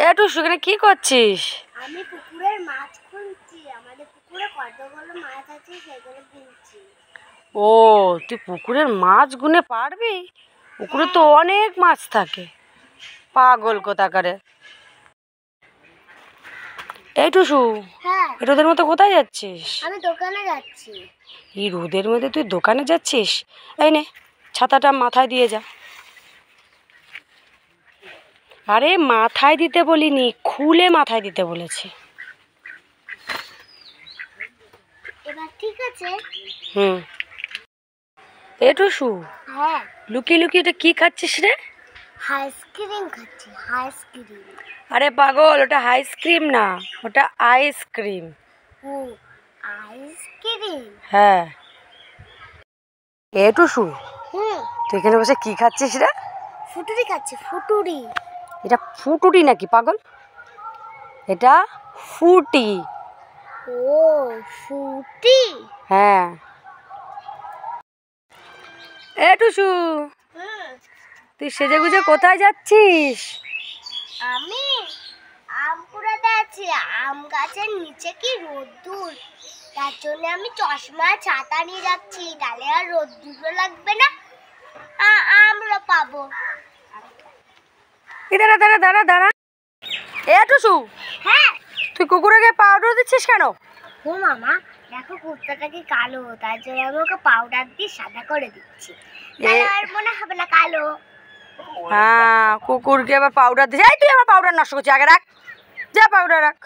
একটু সেখানে কি করছিস? আমি পুকুরের মাছ খুঁজছি। আমাদের পুকুরে কতগুলো মাছ আছে সেগুলো গুনছি। ও, তুই পুকুরের মাছ গুনে পারবি? পুকুরে তো অনেক মাছ থাকে। পাগল কোথাকারে। এই টুসু, হ্যাঁ, রোদের মতো কোথায় যাচ্ছিস? আমি দোকানে যাচ্ছি। এই রোদের মধ্যে তুই দোকানে যাচ্ছিস? এই নে, ছাতাটা মাথায় দিয়ে যা। আরে মাথায় দিতে বলিনি, খুলে মাথায় দিতে বলেছি। এবার ঠিক আছে? হুম। এ টুসু, হ্যাঁ, লুকিয়ে লুকিয়ে এটা কি খাচ্ছিস রে? আইসক্রিম খাচ্ছি, আইসক্রিম। আরে পাগল, ওটা আইসক্রিম না, ওটা আইসক্রিম। ও, আইসক্রিম। হ্যাঁ। এ টুসু, হুম, তুই এখানে বসে কি খাচ্ছিস রে? ফুটুরি খাচ্ছি, ফুটুরি। এটা ফুটুরি নাকি পাগল? এটা ফুটি। ও, ফুটি। হ্যাঁ। এ টুসু, তুই সেজে গুজে কোথায় যাচ্ছিস? আমি আম কুড়াতে আছি। আম গাছের নিচে কি রোদ্দুর, তার জন্য আমি চশমা ছাতা নিয়ে যাচ্ছি। তাহলে আর রোদ্দুরও লাগবে না, আমরা পাবো। দাঁড়া দাঁড়া দাঁড়া দাঁড়া। এ টুসু, হ্যাঁ। তুই কুকুরকে পাউডার দিচ্ছিস কেন? ও মামা, দেখো কুত্তাটা কি কালো, তার জন্য আমি ওকে পাউডার দিয়ে সাদা করে দিচ্ছি। তাহলে আর মনে হবে না কালো। হ্যাঁ, কুকুরকে আবার পাউডার দিস? এই তুই আমার পাউডার নষ্ট করছিস, আগে রাখ, যা পাউডার রাখ।